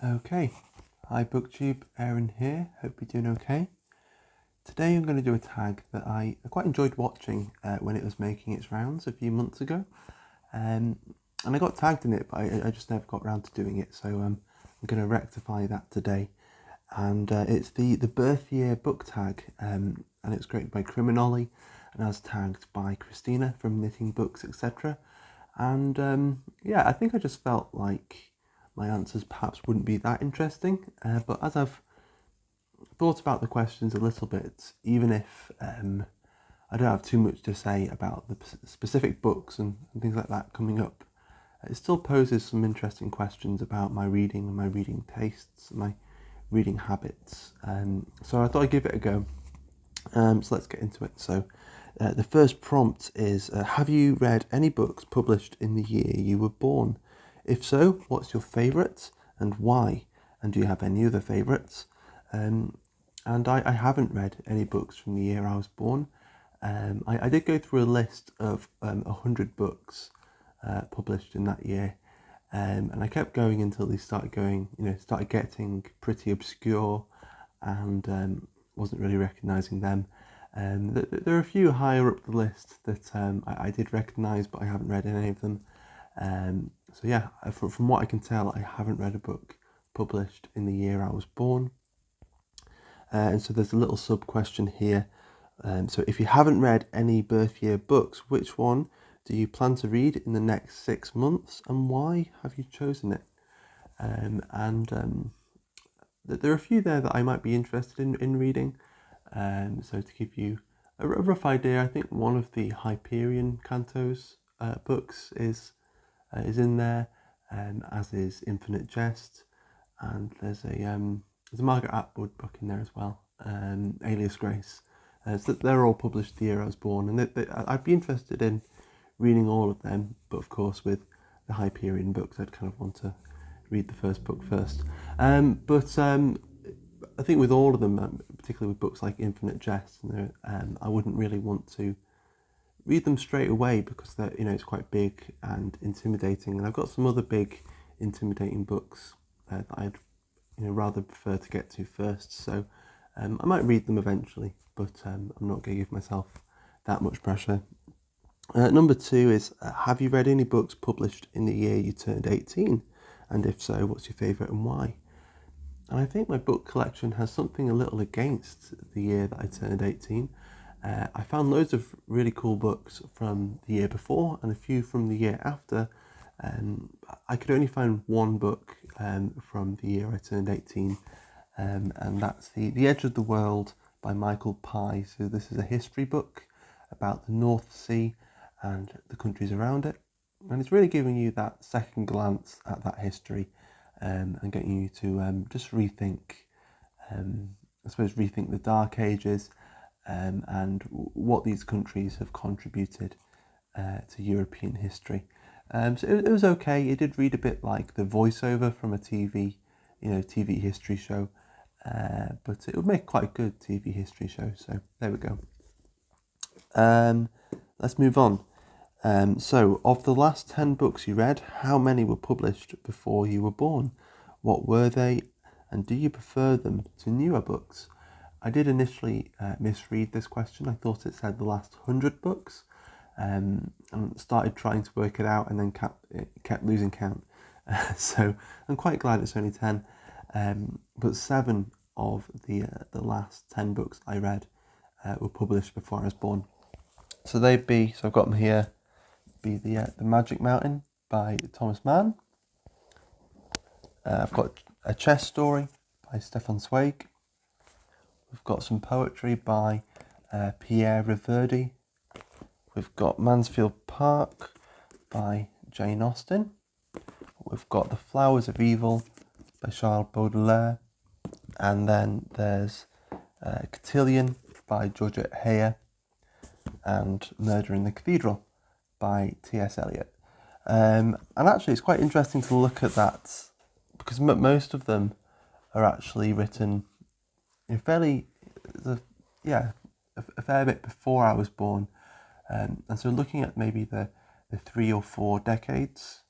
Okay, hi BookTube, Aaron here, hope you're doing okay. Today I'm going to do a tag that I quite enjoyed watching when it was making its rounds a few months ago. And I got tagged in it, but I just never got around to doing it, so I'm going to rectify that today. And it's the birth year book tag, and it's created by Criminoli, and I was tagged by Christina from Knitting Books, etc. And yeah, I think I just felt like my answers perhaps wouldn't be that interesting, but as I've thought about the questions a little bit, even if I don't have too much to say about the specific books and things like that coming up, it still poses some interesting questions about my reading and my reading tastes, my reading habits. So I thought I'd give it a go. So let's get into it. So the first prompt is, have you read any books published in the year you were born? If so, what's your favourite and why? And do you have any other favourites? And I haven't read any books from the year I was born. I did go through a list of 100 books published in that year. And I kept going until they started getting pretty obscure and wasn't really recognising them. There are a few higher up the list that I did recognise, but I haven't read any of them. So yeah, from what I can tell, I haven't read a book published in the year I was born. And so there's a little sub-question here. So if you haven't read any birth year books, which one do you plan to read in the next 6 months, and why have you chosen it? There are a few there that I might be interested in reading. So to give you a rough idea, I think one of the Hyperion Cantos books is in there, as is Infinite Jest, and there's a Margaret Atwood book in there as well, Alias Grace. So they're all published the year I was born, and I'd be interested in reading all of them, but of course with the Hyperion books I'd kind of want to read the first book first. But I think with all of them, particularly with books like Infinite Jest, I wouldn't really want to read them straight away because they're, it's quite big and intimidating, and I've got some other big intimidating books that I'd rather prefer to get to first. So I might read them eventually, but I'm not going to give myself that much pressure. Number 2 is, have you read any books published in the year you turned 18? And if so, what's your favourite and why? And I think my book collection has something a little against the year that I turned 18. I found loads of really cool books from the year before and a few from the year after. I could only find one book from the year I turned 18, and that's The Edge of the World by Michael Pye. So this is a history book about the North Sea and the countries around it. And it's really giving you that second glance at that history and getting you to just rethink, rethink the Dark Ages and what these countries have contributed to European history. So it was okay. It did read a bit like the voiceover from a TV history show, but it would make quite a good TV history show. So there we go. Let's move on. So, of the last 10 books you read, how many were published before you were born? What were they, and do you prefer them to newer books? I did initially misread this question. I thought it said the last 100 books, and started trying to work it out, and then kept losing count. So I'm quite glad it's only 10, but 7 of the last 10 books I read were published before I was born. So they'd be, so I've got them here, be the Magic Mountain by Thomas Mann. I've got A Chess Story by Stefan Zweig. We've got some poetry by Pierre Reverdy. We've got Mansfield Park by Jane Austen. We've got The Flowers of Evil by Charles Baudelaire. And then there's Cotillion by Georgette and Murder in the Cathedral by T.S. Eliot. And actually it's quite interesting to look at that because most of them are actually written a fair bit before I was born. And so looking at maybe the 3 or 4 decades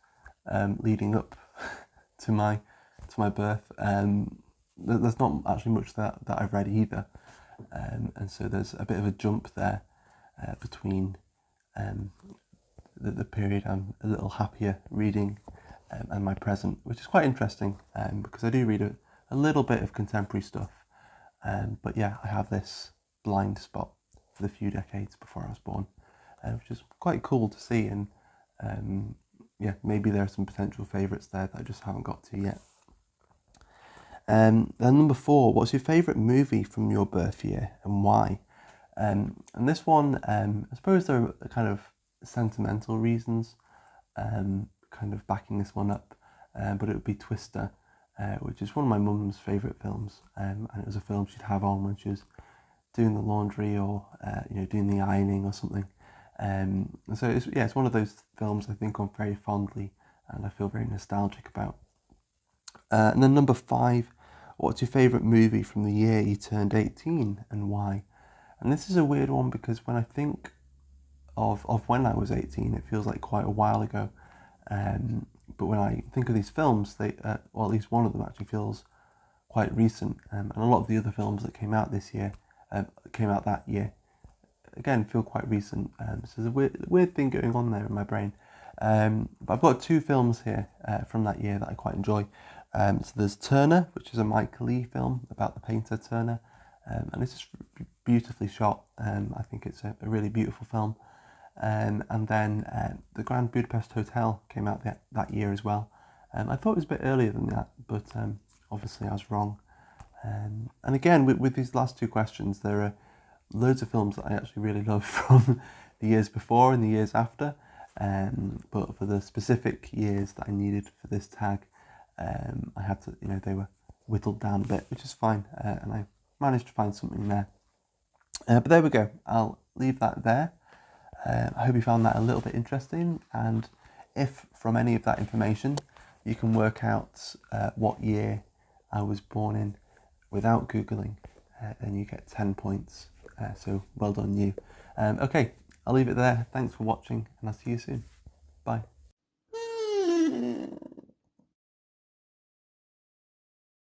leading up to my to my birth. There's not actually much that I've read either, and so there's a bit of a jump there between the period I'm a little happier reading and my present, which is quite interesting because I do read a little bit of contemporary stuff, but yeah, I have this blind spot for the few decades before I was born, which is quite cool to see, and yeah, maybe there are some potential favourites there that I just haven't got to yet. Then number 4, what's your favourite movie from your birth year and why? And this one, I suppose there are kind of sentimental reasons kind of backing this one up, but it would be Twister, which is one of my mum's favourite films, and it was a film she'd have on when she was doing the laundry or doing the ironing or something. And so it's one of those films I think of very fondly and I feel very nostalgic about. And then number 5, what's your favourite movie from the year you turned 18 and why? And this is a weird one because when I think of when I was 18, it feels like quite a while ago. But when I think of these films, they, or at least one of them actually feels quite recent. And a lot of the other films that came out that year, again, feel quite recent. So there's a weird thing going on there in my brain. But I've got 2 films here from that year that I quite enjoy. So there's Turner, which is a Mike Leigh film about the painter Turner. And it's just beautifully shot. I think it's a really beautiful film. And then the Grand Budapest Hotel came out that year as well. I thought it was a bit earlier than that, but obviously I was wrong. And again, with these last 2 questions, there are loads of films that I actually really love from the years before and the years after. But for the specific years that I needed for this tag, I had to, they were whittled down a bit, which is fine. And I managed to find something there. But there we go. I'll leave that there. I hope you found that a little bit interesting, and if from any of that information you can work out what year I was born in without Googling, then you get 10 points, so well done you. Okay, I'll leave it there. Thanks for watching and I'll see you soon. Bye.